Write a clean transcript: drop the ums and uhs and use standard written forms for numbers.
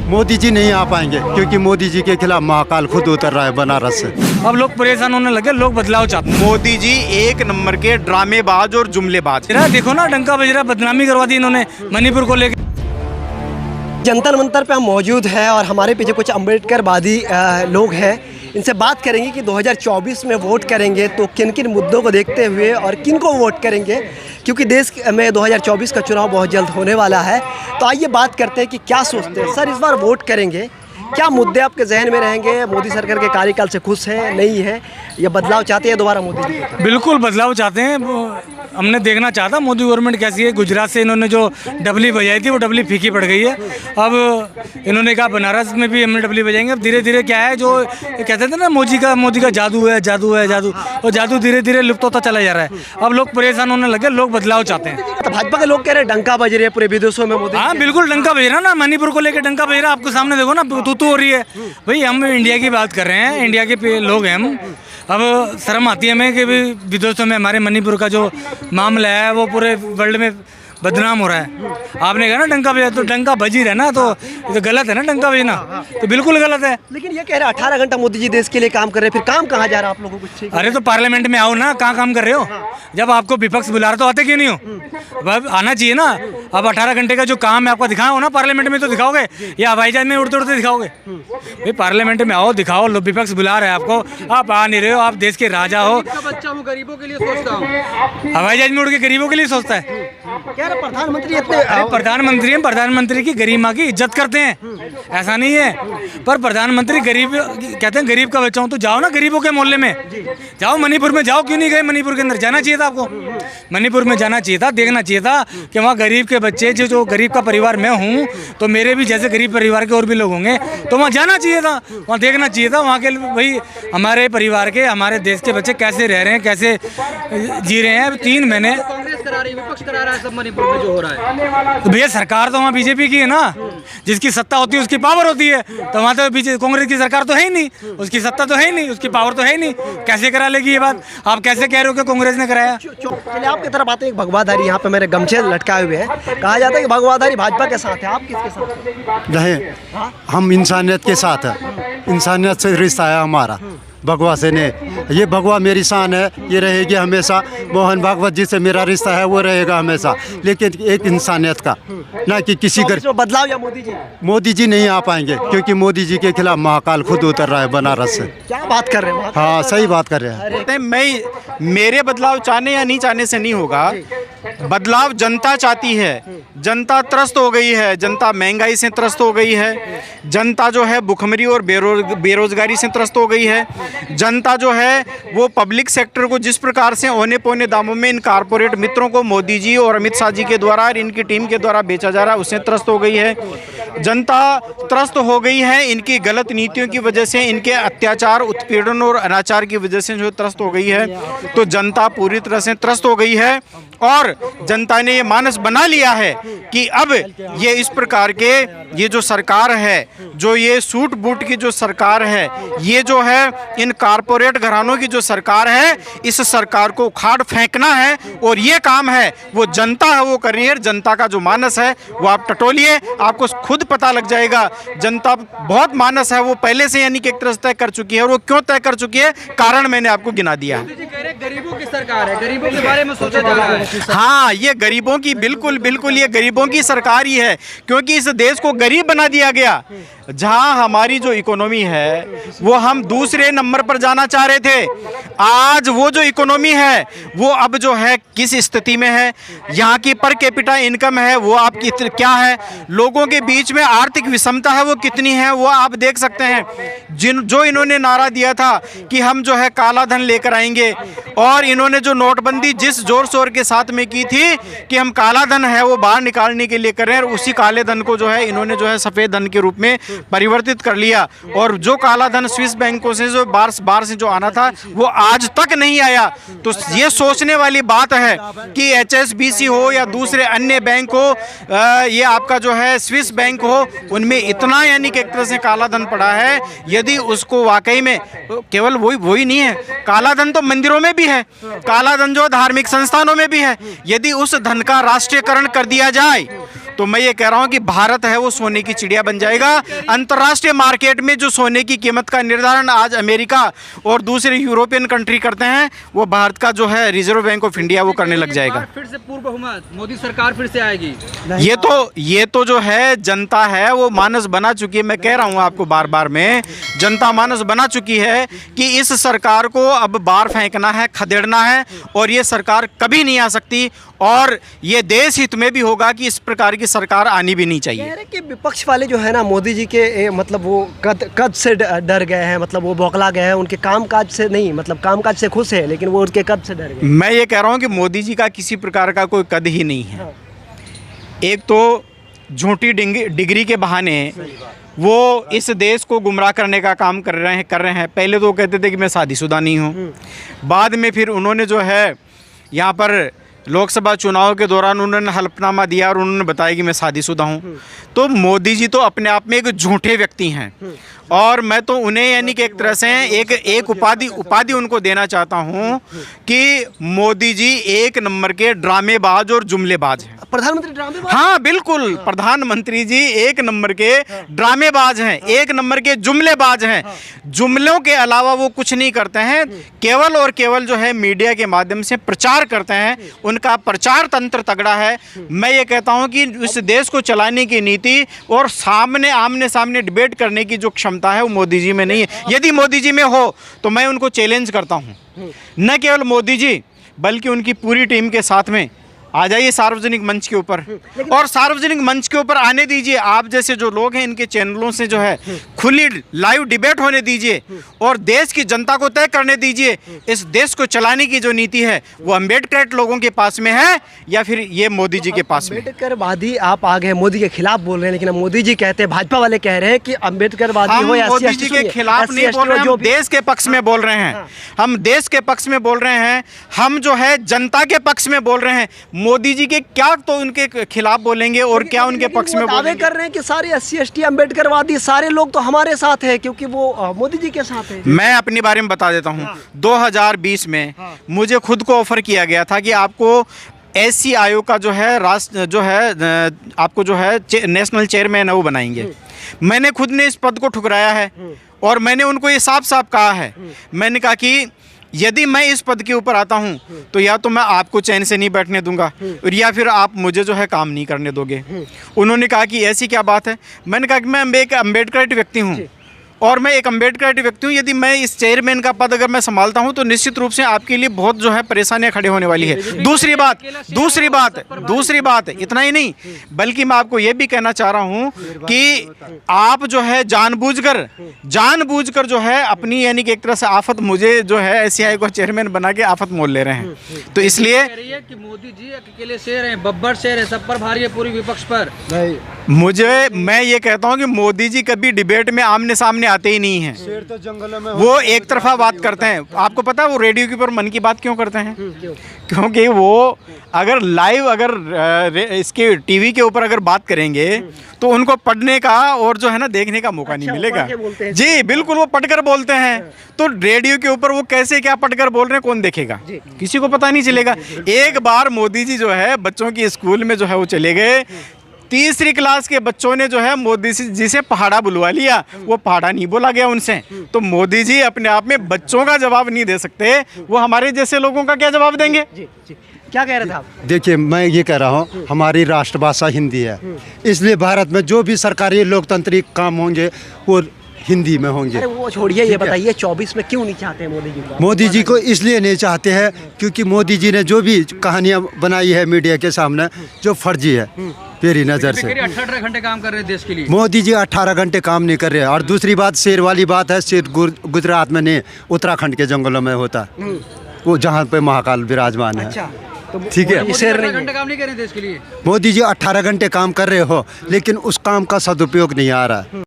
मोदी जी नहीं आ पाएंगे क्योंकि मोदी जी के खिलाफ महाकाल खुद उतर रहा है बनारस से। अब लोग परेशान होने लगे, लोग बदलाव चाहते हैं। मोदी जी एक नंबर के ड्रामेबाज और जुमलेबाज। देखो ना, डंका बज रहा, बदनामी करवा दी इन्होंने मणिपुर को लेकर। जंतर मंतर पे हम मौजूद हैं और हमारे पीछे कुछ अम्बेडकरवादी लोग हैं। इनसे बात करेंगे कि 2024 में वोट करेंगे तो किन किन मुद्दों को देखते हुए और किन को वोट करेंगे, क्योंकि देश में 2024 का चुनाव बहुत जल्द होने वाला है। तो आइए बात करते हैं कि क्या सोचते हैं सर, इस बार वोट करेंगे, क्या मुद्दे आपके जहन में रहेंगे? मोदी सरकार के कार्यकाल से खुश हैं, नहीं है, या बदलाव चाहते हैं दोबारा मोदी जी? बिल्कुल बदलाव चाहते हैं। हमने देखना चाहता मोदी गवर्नमेंट कैसी है। गुजरात से इन्होंने जो डबली बजाई थी वो डबली फीकी पड़ गई है। अब इन्होंने कहा बनारस में भी हमने डबली बजाएंगे। अब धीरे धीरे क्या है, जो कहते थे ना मोदी का जादू है, जादू है, जादू, और जादू धीरे धीरे लुप्त होता चला जा रहा है। अब लोग परेशान होने लगे, लोग बदलाव चाहते हैं। तो भाजपा के लोग कह रहे हैं डंका बज रहे हैं पूरे विदेशों में मोदी। हाँ बिल्कुल डंका बज रहा ना, मणिपुर को लेकर डंका बज रहा। आपको सामने देखो ना, तू हो रही है भाई। हम इंडिया की बात कर रहे हैं, इंडिया के लोग हैं हम। अब शर्म आती है हमें कि विदेशों में हमारे मणिपुर का जो मामला है वो पूरे वर्ल्ड में बदनाम हो रहा है। आपने कहा ना डंका बजा, तो डंका बज ही रहा ना, तो ये तो गलत है ना डंका बजना, तो बिल्कुल गलत है। लेकिन ये कह रहे हैं 18 घंटा मोदी जी देश के लिए काम कर रहे हैं, फिर काम कहाँ जा रहा है आप लोगों को? अरे तो पार्लियामेंट में आओ ना, कहाँ काम कर रहे हो? जब आपको विपक्ष बुला रहा तो आते क्यों नहीं हो? अब आना चाहिए ना। अब 18 घंटे का जो काम है आपका दिखाओ ना, पार्लियामेंट में तो दिखाओगे या हवाई जहाज में उड़ते उड़ते दिखाओगे? भाई पार्लियामेंट में आओ, दिखाओ। विपक्ष बुला रहे हैं आपको, आप आ नहीं रहे हो। आप देश के राजा हो। बच्चा हूँ, गरीबों के लिए सोचता हूँ। हवाई जहाज में उड़ के गरीबों के लिए सोचता है। क्या प्रधानमंत्री प्रधानमंत्री हैं, प्रधानमंत्री की गरिमा की इज्जत करते हैं, ऐसा नहीं है। पर प्रधानमंत्री गरीब कहते हैं, गरीब का बच्चा हूँ, तो जाओ ना गरीबों के मोहल्ले में जाओ, मणिपुर में जाओ। क्यों नहीं गए? मणिपुर के अंदर जाना चाहिए था आपको। मणिपुर में जाना चाहिए था, देखना चाहिए था कि वहाँ गरीब के बच्चे, जो गरीब का परिवार मैं हूँ, तो मेरे भी जैसे गरीब परिवार के और भी लोग होंगे, तो वहाँ जाना चाहिए था, वहाँ देखना चाहिए था। वहाँ के भाई हमारे परिवार के, हमारे देश के बच्चे कैसे रह रहे हैं, कैसे जी रहे हैं। 3 महीने कांग्रेस करा रही है, विपक्ष करा रहा है, सब मणिपुर में जो हो रहा है। तो भैया सरकार तो वहाँ बीजेपी की है ना, जिसकी सत्ता होती है उसकी पावर होती है। तो वहाँ तो कांग्रेस की सरकार तो है ही नहीं, उसकी सत्ता तो है ही नहीं, उसकी पावर तो है ही नहीं। कैसे करा लेगी ये बात? आप कैसे कह रहे हो कि कांग्रेस ने कराया? चलिए आपकी तरफ आते हैं। एक भगवाधारी यहाँ पे मेरे गमछे लटकाए हुए हैं, कहा जाता है कि भगवाधारी भाजपा के साथ है, आप किसके साथ हैं? रहे हम इंसानियत के साथ है, इंसानियत से रिश्ता है हमारा भगवा से ने। ये भगवा मेरी शान है, ये रहेगी हमेशा। मोहन भागवत जी से मेरा रिश्ता है, वो रहेगा हमेशा, लेकिन एक इंसानियत का, ना कि किसी का बदलाव। या मोदी जी नहीं आ पाएंगे क्योंकि मोदी जी के खिलाफ महाकाल खुद उतर रहा है बनारस से। क्या बात कर रहे हैं? हाँ सही बात कर रहे हैं। मेरे बदलाव चाहने या नहीं चाहने से नहीं होगा। बदलाव जनता चाहती है। जनता त्रस्त हो गई है, जनता महंगाई से त्रस्त हो गई है, जनता जो है भुखमरी और बेरोजगारी से त्रस्त हो गई है। जनता जो है वो पब्लिक सेक्टर को जिस प्रकार से औने पौने दामों में इन कारपोरेट मित्रों को मोदी जी और अमित शाह जी के द्वारा और इनकी टीम के द्वारा बेचा जा रहा है, उससे त्रस्त हो गई है। जनता त्रस्त हो गई है इनकी गलत नीतियों की वजह से, इनके अत्याचार, उत्पीड़न और अनाचार की वजह से जो त्रस्त हो गई है। तो जनता पूरी तरह से त्रस्त हो गई है और जनता ने ये मानस बना लिया है कि अब ये इस प्रकार के, ये जो सरकार है, जो ये सूट बूट की जो सरकार है, ये जो है इन कारपोरेट घरानों की जो सरकार है, इस सरकार को उखाड़ फेंकना है। और ये काम है वो जनता है वो कर रही है। जनता का जो मानस है वो आप टटोलिए, आपको खुद पता लग जाएगा। जनता बहुत मानस है वो पहले से यानी कि एक तरह से तय कर चुकी है। और वो क्यों तय कर चुकी है, कारण मैंने आपको गिना दिया है। गरीबों की सरकार है, गरीबों के बारे में सोचा जा रहा है। हाँ, ये गरीबों की बिल्कुल ये गरीबों की सरकार ही है, क्योंकि इस देश को गरीब बना दिया गया। जहां हमारी जो इकोनॉमी है वो हम दूसरे नंबर पर जाना चाह रहे थे, आज वो जो इकोनॉमी है वो अब जो है किस स्थिति में है, यहाँ की पर कैपिटा इनकम है वो आपकी क्या है, लोगों के बीच में आर्थिक विषमता है वो कितनी है, वो आप देख सकते हैं। जो इन्होंने नारा दिया था कि हम जो है काला धन लेकर आएंगे, और इन्होंने जो नोटबंदी जिस जोर शोर के साथ में की थी कि हम काला धन है वो बाहर निकालने के लिए कर रहे हैं, और उसी काले धन को जो है इन्होंने जो है सफ़ेद धन के रूप में परिवर्तित कर लिया। और जो काला धन स्विस बैंकों से जो बाहर से जो आना था वो आज तक नहीं आया। तो ये सोचने वाली बात है कि HSBC हो या दूसरे अन्य बैंक हो, ये आपका जो है स्विस बैंक हो, उनमें इतना यानी कि एक तरह से काला धन पड़ा है। यदि उसको वाकई में केवल वही नहीं है, काला धन तो मंदिरों में भी है, काला धन जो धार्मिक संस्थानों में भी है। यदि उस धन का राष्ट्रीयकरण कर दिया जाए तो मैं ये कह रहा हूँ कि भारत है वो सोने की चिड़िया बन जाएगा। अंतर्राष्ट्रीय मार्केट में जो सोने की कीमत का निर्धारण आज अमेरिका और दूसरे यूरोपियन कंट्री करते हैं, वो भारत का जो है रिजर्व बैंक ऑफ इंडिया वो करने लग जाएगा। फिर से पूर्व बहुमत मोदी सरकार फिर से आएगी। ये तो जो है जनता है वो मानस बना चुकी है। मैं कह रहा हूँ आपको बार बार में, जनता मानस बना चुकी है कि इस सरकार को अब बाहर फेंकना है, खदेड़ना है, और ये सरकार कभी नहीं आ सकती। और ये देश हित में भी होगा कि इस प्रकार की सरकार आनी भी नहीं चाहिए। कह रहे कि विपक्ष वाले जो है ना मोदी जी के मतलब वो कद से डर गए हैं, मतलब वो बौखला गए हैं, उनके कामकाज से नहीं, मतलब कामकाज से खुश है लेकिन वो उनके कद से डर गए। मैं ये कह रहा हूँ कि मोदी जी का किसी प्रकार का कोई कद ही नहीं है। एक तो झूठी डिग्री के बहाने वो इस देश को गुमराह करने का काम कर रहे हैं। पहले तो वो कहते थे कि मैं शादीशुदा नहीं हूँ, बाद में फिर उन्होंने जो है यहाँ पर लोकसभा चुनाव के दौरान उन्होंने हल्फनामा दिया और उन्होंने बताया कि मैं शादीशुदा हूँ। तो मोदी जी तो अपने आप में एक झूठे व्यक्ति हैं, और मैं तो उन्हें यानी कि एक तरह से एक उपाधि उनको देना चाहता हूँ कि मोदी जी एक नंबर के ड्रामेबाज और जुमलेबाज हैं। प्रधानमंत्री ड्रामेबाज? हाँ बिल्कुल, प्रधानमंत्री जी एक नंबर के ड्रामेबाज हैं, एक नंबर के जुमलेबाज हैं। जुमलों के अलावा वो कुछ नहीं करते हैं, केवल और केवल जो है मीडिया के माध्यम से प्रचार करते हैं। उनका प्रचार तंत्र तगड़ा है। मैं ये कहता हूँ कि इस देश को चलाने की नीति और आमने सामने डिबेट करने की जो क्षमता है वो मोदी जी में नहीं है। यदि मोदी जी में हो तो मैं उनको चैलेंज करता हूँ, न केवल मोदी जी बल्कि उनकी पूरी टीम के साथ में आ जाइए सार्वजनिक मंच के ऊपर, और सार्वजनिक मंच के ऊपर आने दीजिए। आप जैसे जो लोग हैं इनके चैनलों से जो है खुली लाइव डिबेट होने दीजिए और देश की जनता को तय करने दीजिए इस देश को चलाने की जो नीति है वो अम्बेडकर लोगों के पास में है या फिर ये मोदी जी के पास में। अम्बेडकरवादी आप आ गए, मोदी के खिलाफ बोल रहे हैं, लेकिन मोदी जी कहते हैं, भाजपा वाले कह रहे हैं कि अम्बेडकरवादी हम हो या मोदी जी के खिलाफ नहीं बोल रहे हैं, हम देश के पक्ष में बोल रहे हैं। हम देश के पक्ष में बोल रहे हैं, हम जो है जनता के पक्ष में बोल रहे हैं। मोदी जी के क्या तो उनके खिलाफ बोलेंगे और क्या उनके पक्ष में दावे कर रहे हैं कि सारे SC/ST अम्बेडकरवादी सारे लोग तो हमारे साथ हैं क्योंकि वो मोदी जी के साथ हैं। मैं अपने बारे में बता देता हूँ। 2020 में मुझे खुद को ऑफर किया गया था कि आपको SC आयोग का जो है आपको जो है नेशनल चेयरमैन है वो बनाएंगे। मैंने खुद ने इस पद को ठुकराया है और मैंने उनको ये साफ साफ कहा है। मैंने कहा कि यदि मैं इस पद के ऊपर आता हूं तो या तो मैं आपको चैन से नहीं बैठने दूंगा और या फिर आप मुझे जो है काम नहीं करने दोगे। उन्होंने कहा कि ऐसी क्या बात है। मैंने कहा कि मैं एक अम्बेडकराइट व्यक्ति हूं और मैं एक अम्बेडकराइट व्यक्ति हूँ। यदि मैं इस चेयरमैन का पद अगर मैं संभालता हूँ तो निश्चित रूप से आपके लिए बहुत जो है परेशानियां खड़ी होने वाली है। दूसरी बात इतना ही नहीं बल्कि मैं आपको ये भी कहना चाह रहा हूँ कि आप जो है जानबूझकर जो है अपनी यानी कि एक तरह से आफत मुझे जो है SCI को चेयरमैन बना के आफत मोल ले रहे हैं। तो इसलिए कि मोदी जी अकेले शेर हैं, बब्बर शेर है, सब पर भारी है पूरी विपक्ष पर। मैं ये कहता हूँ कि मोदी जी कभी डिबेट में आमने सामने आते ही नहीं हैं। शेर तो जंगलों में वो एक तरफा बात करते हैं। आपको पता है वो रेडियो के ऊपर मन की बात क्यों करते हैं? क्योंकि वो अगर लाइव इसके टीवी के ऊपर अगर बात करेंगे तो उनको पढ़ने का और जो है ना देखने का मौका नहीं मिलेगा। जी बिल्कुल, वो पढ़कर बोलते हैं। तो रेडियो के ऊपर वो कैसे क्या पढ़कर बोल रहे हैं कौन देखेगा? किसी को पता नहीं चलेगा। एक बार मोदी जी जो है बच्चों की स्कूल में जो है वो चले गए, तीसरी क्लास के बच्चों ने जो है मोदी जी से पहाड़ा बुलवा लिया। वो पहाड़ा नहीं बोला गया उनसे। तो मोदी जी अपने आप में बच्चों का जवाब नहीं दे सकते, वो हमारे जैसे लोगों का क्या जवाब देंगे? क्या कह रहे थे आप? देखिए, मैं ये कह रहा हूँ हमारी राष्ट्रभाषा हिंदी है, इसलिए भारत में जो भी सरकारी लोकतांत्रिक काम होंगे वो हिंदी में होंगे। अरे वो छोड़िए, ये बताइए 24 में क्यों नहीं चाहते हैं मोदी जी को? मोदी जी को इसलिए नहीं चाहते हैं क्योंकि मोदी जी ने जो भी कहानियाँ बनाई है मीडिया के सामने जो फर्जी है मेरी नज़र से। 18 घंटे काम कर रहे हैं देश के लिए। मोदी जी 18 घंटे काम नहीं कर रहे हैं। और दूसरी बात शेर वाली बात है, शेर गुजरात में नहीं उत्तराखंड के जंगलों में होता, वो जहाँ पे महाकाल विराजमान है। ठीक है, शेर 18 घंटे काम नहीं कर रहे हैं देश के लिए। मोदी जी 18 घंटे काम कर रहे हो लेकिन उस काम का सदुपयोग नहीं आ रहा है।